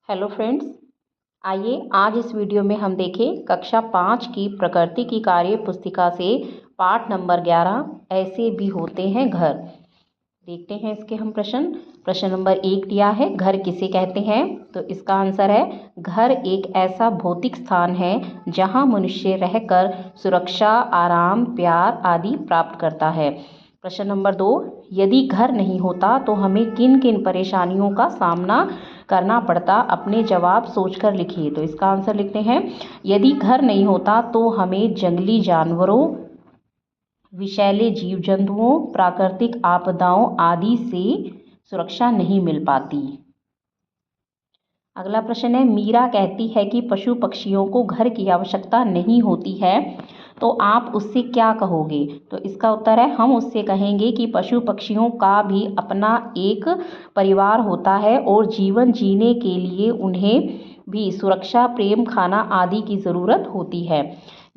Hello friends, आइए आज इस वीडियो में हम देखें कक्षा 5 की प्रकृति की कार्य पुस्तिका से पाठ नंबर 11 ऐसे भी होते हैं घर। देखते हैं इसके हम प्रश्न नंबर 1 दिया है, घर किसे कहते हैं? तो इसका आंसर है घर एक ऐसा भौतिक स्थान है जहां मनुष्य रहकर सुरक्षा, आराम, प्यार आदि प्राप्त करता है। प्रश्न नंबर 2, यदि घर नहीं होता तो हमें किन किन परेशानियों का सामना करना पड़ता? अपने जवाब सोचकर लिखिए। तो इसका आंसर लिखते हैं, यदि घर नहीं होता तो हमें जंगली जानवरों, विषैले जीव जंतुओं, प्राकृतिक आपदाओं आदि से सुरक्षा नहीं मिल पाती। अगला प्रश्न है, मीरा कहती है कि पशु पक्षियों को घर की आवश्यकता नहीं होती है, तो आप उससे क्या कहोगे? तो इसका उत्तर है, हम उससे कहेंगे कि पशु पक्षियों का भी अपना एक परिवार होता है और जीवन जीने के लिए उन्हें भी सुरक्षा, प्रेम, खाना आदि की ज़रूरत होती है।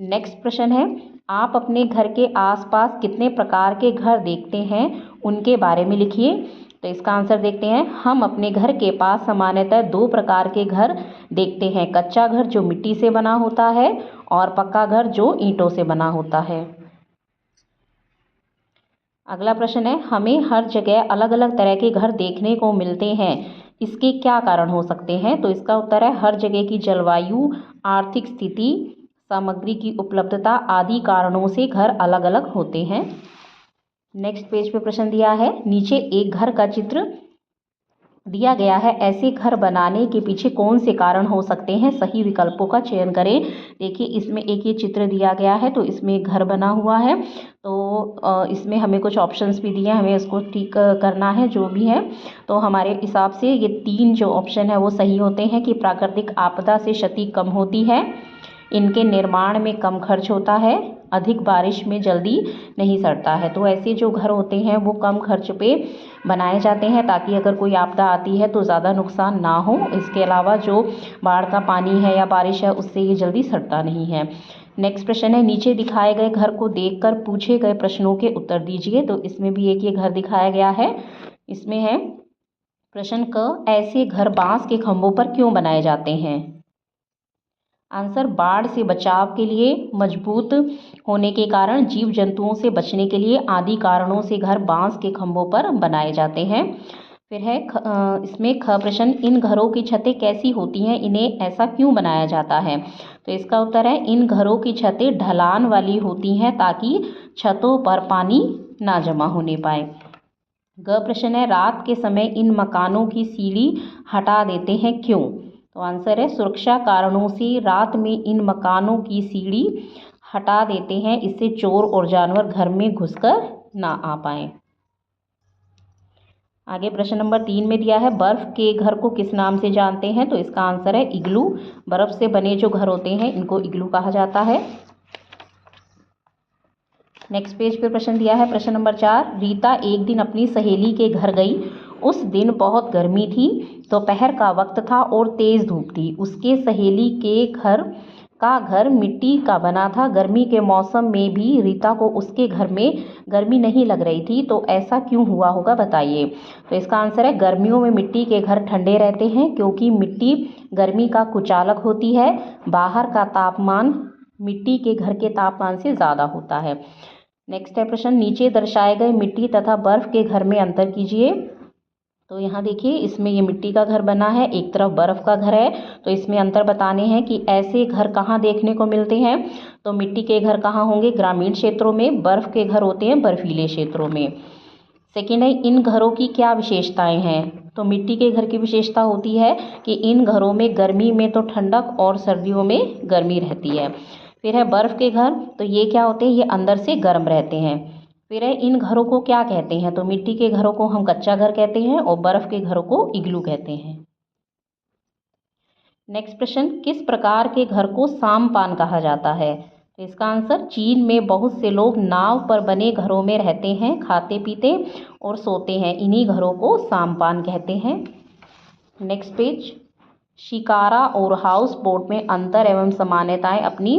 नेक्स्ट प्रश्न है, आप अपने घर के आसपास कितने प्रकार के घर देखते हैं, उनके बारे में लिखिए। तो इसका आंसर देखते हैं, हम अपने घर के पास सामान्यतः 2 प्रकार के घर देखते हैं, कच्चा घर जो मिट्टी से बना होता है और पक्का घर जो ईंटों से बना होता है। अगला प्रश्न है, हमें हर जगह अलग अलग तरह के घर देखने को मिलते हैं, इसके क्या कारण हो सकते हैं? तो इसका उत्तर है, हर जगह की जलवायु, आर्थिक स्थिति, सामग्री की उपलब्धता आदि कारणों से घर अलग अलग होते हैं। नेक्स्ट पेज पे प्रश्न दिया है, नीचे एक घर का चित्र दिया गया है, ऐसे घर बनाने के पीछे कौन से कारण हो सकते हैं? सही विकल्पों का चयन करें। देखिए इसमें एक ये चित्र दिया गया है, तो इसमें एक घर बना हुआ है, तो इसमें हमें कुछ ऑप्शंस भी दिए हैं, हमें उसको ठीक करना है जो भी है। तो हमारे हिसाब से ये 3 जो ऑप्शन है वो सही होते हैं कि प्राकृतिक आपदा से क्षति कम होती है, इनके निर्माण में कम खर्च होता है, अधिक बारिश में जल्दी नहीं सड़ता है। तो ऐसे जो घर होते हैं वो कम खर्च पे बनाए जाते हैं ताकि अगर कोई आपदा आती है तो ज़्यादा नुकसान ना हो। इसके अलावा जो बाढ़ का पानी है या बारिश है उससे ये जल्दी सड़ता नहीं है। नेक्स्ट प्रश्न है, नीचे दिखाए गए घर को देखकर पूछे गए प्रश्नों के उत्तर दीजिए। तो इसमें भी एक ये घर दिखाया गया है, इसमें है प्रश्न क, ऐसे घर बांस के खंभों पर क्यों बनाए जाते हैं? आंसर, बाढ़ से बचाव के लिए, मजबूत होने के कारण, जीव जंतुओं से बचने के लिए आदि कारणों से घर बांस के खंभों पर बनाए जाते हैं। फिर है इसमें ख प्रश्न, इन घरों की छतें कैसी होती हैं, इन्हें ऐसा क्यों बनाया जाता है? तो इसका उत्तर है, इन घरों की छतें ढलान वाली होती हैं ताकि छतों पर पानी ना जमा होने पाए। ग प्रश्न है, रात के समय इन मकानों की सीढ़ी हटा देते हैं, क्यों? तो आंसर है, सुरक्षा कारणों से रात में इन मकानों की सीढ़ी हटा देते हैं, इससे चोर और जानवर घर में घुसकर ना आ पाए। आगे प्रश्न नंबर 3 में दिया है, बर्फ के घर को किस नाम से जानते हैं? तो इसका आंसर है इग्लू। बर्फ से बने जो घर होते हैं इनको इग्लू कहा जाता है। नेक्स्ट पेज पे प्रश्न दिया है, प्रश्न नंबर 4, रीता एक दिन अपनी सहेली के घर गई। उस दिन बहुत गर्मी थी, दोपहर का वक्त था और तेज धूप थी। उसके सहेली के घर मिट्टी का बना था। गर्मी के मौसम में भी रीता को उसके घर में गर्मी नहीं लग रही थी, तो ऐसा क्यों हुआ होगा, बताइए। तो इसका आंसर है, गर्मियों में मिट्टी के घर ठंडे रहते हैं क्योंकि मिट्टी गर्मी का कुचालक होती है। बाहर का तापमान मिट्टी के घर के तापमान से ज़्यादा होता है। नेक्स्ट है प्रश्न, नीचे दर्शाए गए मिट्टी तथा बर्फ के घर में अंतर कीजिए। तो यहाँ देखिए इसमें ये मिट्टी का घर बना है, एक तरफ बर्फ़ का घर है, तो इसमें अंतर बताने हैं कि ऐसे घर कहाँ देखने को मिलते हैं। तो मिट्टी के घर कहाँ होंगे? ग्रामीण क्षेत्रों में। बर्फ़ के घर होते हैं बर्फीले क्षेत्रों में। सेकेंड है, इन घरों की क्या विशेषताएं हैं? तो मिट्टी के घर की विशेषता होती है कि इन घरों में गर्मी में तो ठंडक और सर्दियों में गर्मी रहती है। फिर है बर्फ़ के घर, तो ये क्या होते हैं? ये अंदर से गर्म रहते हैं। फिर है, इन घरों को क्या कहते हैं? तो मिट्टी के घरों को हम कच्चा घर कहते हैं और बर्फ़ के घरों को इग्लू कहते हैं। नेक्स्ट प्रश्न, किस प्रकार के घर को सामपान कहा जाता है? तो इसका आंसर, चीन में बहुत से लोग नाव पर बने घरों में रहते हैं, खाते पीते और सोते हैं, इन्हीं घरों को सामपान कहते हैं। नेक्स्ट पेज, शिकारा और हाउस बोट में अंतर एवं समानताएं अपनी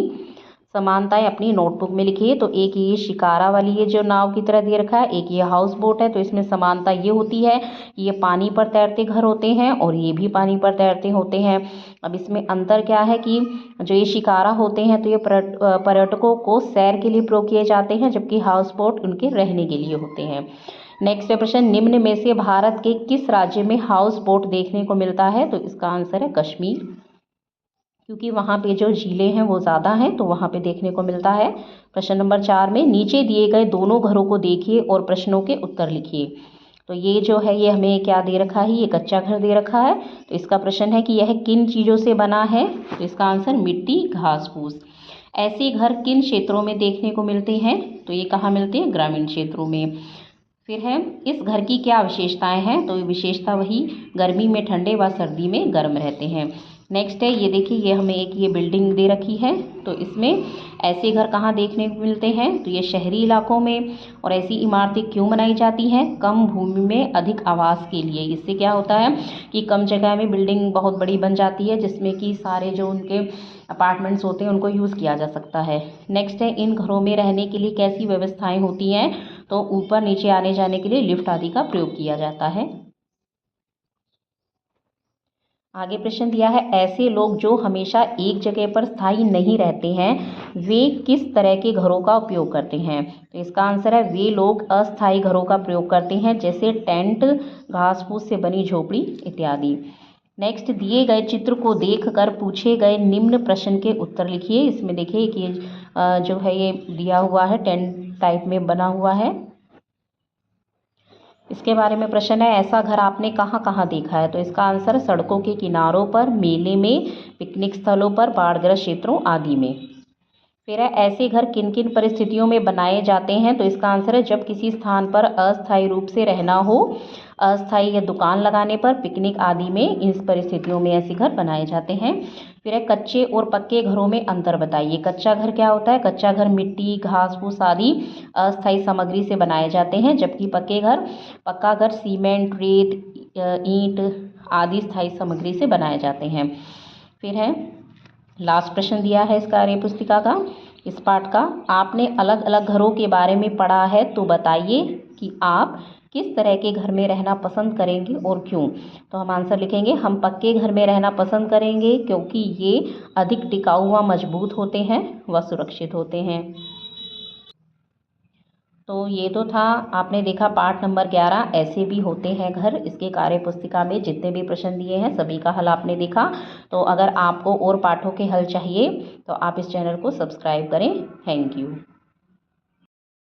समानताएं अपनी नोटबुक में लिखिए। तो एक ये शिकारा वाली ये जो नाव की तरह दे रखा है, एक ये हाउस बोट है। तो इसमें समानता ये होती है कि ये पानी पर तैरते घर होते हैं और ये भी पानी पर तैरते होते हैं। अब इसमें अंतर क्या है कि जो ये शिकारा होते हैं तो ये पर्यटकों को सैर के लिए प्रयोग किए जाते हैं, जबकि हाउस बोट उनके रहने के लिए होते हैं। नेक्स्ट प्रश्न, निम्न में से भारत के किस राज्य में हाउस बोट देखने को मिलता है? तो इसका आंसर है कश्मीर, क्योंकि वहाँ पे जो झीलें हैं वो ज़्यादा हैं, तो वहाँ पे देखने को मिलता है। प्रश्न नंबर 4 में नीचे दिए गए दोनों घरों को देखिए और प्रश्नों के उत्तर लिखिए। तो ये जो है ये हमें क्या दे रखा है, ये कच्चा घर दे रखा है। तो इसका प्रश्न है कि यह किन चीज़ों से बना है? तो इसका आंसर मिट्टी, घास फूस। ऐसे घर किन क्षेत्रों में देखने को मिलते हैं? तो ये कहाँ मिलते हैं? ग्रामीण क्षेत्रों में। फिर है, इस घर की क्या विशेषताएं हैं? तो ये विशेषता वही गर्मी में ठंडे व सर्दी में गर्म रहते हैं। नेक्स्ट है, ये देखिए ये हमें एक ये बिल्डिंग दे रखी है। तो इसमें ऐसे घर कहाँ देखने को मिलते हैं? तो ये शहरी इलाकों में। और ऐसी इमारतें क्यों बनाई जाती हैं? कम भूमि में अधिक आवास के लिए। इससे क्या होता है कि कम जगह में बिल्डिंग बहुत बड़ी बन जाती है, जिसमें कि सारे जो उनके अपार्टमेंट्स होते हैं उनको यूज़ किया जा सकता है। नेक्स्ट है, इन घरों में रहने के लिए कैसी व्यवस्थाएं होती हैं? तो ऊपर नीचे आने जाने के लिए लिफ्ट आदि का प्रयोग किया जाता है। आगे प्रश्न दिया है, ऐसे लोग जो हमेशा एक जगह पर स्थायी नहीं रहते हैं वे किस तरह के घरों का उपयोग करते हैं? तो इसका आंसर है, वे लोग अस्थायी घरों का प्रयोग करते हैं, जैसे टेंट, घास फूस से बनी झोपड़ी इत्यादि। नेक्स्ट, दिए गए चित्र को देखकर पूछे गए निम्न प्रश्न के उत्तर लिखिए। इसमें देखिए कि जो है ये दिया हुआ है, टेंट टाइप में बना हुआ है। इसके बारे में प्रश्न है, ऐसा घर आपने कहाँ कहाँ देखा है? तो इसका आंसर सड़कों के किनारों पर, मेले में, पिकनिक स्थलों पर, बाढ़ग्रस्त क्षेत्रों आदि में। फिर है, ऐसे घर किन किन परिस्थितियों में बनाए जाते हैं? तो इसका आंसर है, जब किसी स्थान पर अस्थायी रूप से रहना हो, अस्थायी या दुकान लगाने पर, पिकनिक आदि में, इन परिस्थितियों में ऐसे घर बनाए जाते हैं। फिर है, कच्चे और पक्के घरों में अंतर बताइए। कच्चा घर क्या होता है? कच्चा घर मिट्टी, घास फूस आदि अस्थायी सामग्री से बनाए जाते हैं, जबकि पक्का घर सीमेंट, रेत, ईंट आदि स्थायी सामग्री से बनाए जाते हैं। फिर है, लास्ट प्रश्न दिया है इस कार्य पुस्तिका का, इस पाठ का, आपने अलग अलग घरों के बारे में पढ़ा है, तो बताइए कि आप किस तरह के घर में रहना पसंद करेंगे और क्यों? तो हम आंसर लिखेंगे, हम पक्के घर में रहना पसंद करेंगे, क्योंकि ये अधिक टिकाऊ व मजबूत होते हैं व सुरक्षित होते हैं। तो ये तो था, आपने देखा पाठ नंबर 11 ऐसे भी होते हैं घर। इसके कार्य पुस्तिका में जितने भी प्रश्न दिए हैं सभी का हल आपने देखा। तो अगर आपको और पाठों के हल चाहिए तो आप इस चैनल को सब्सक्राइब करें। Thank you.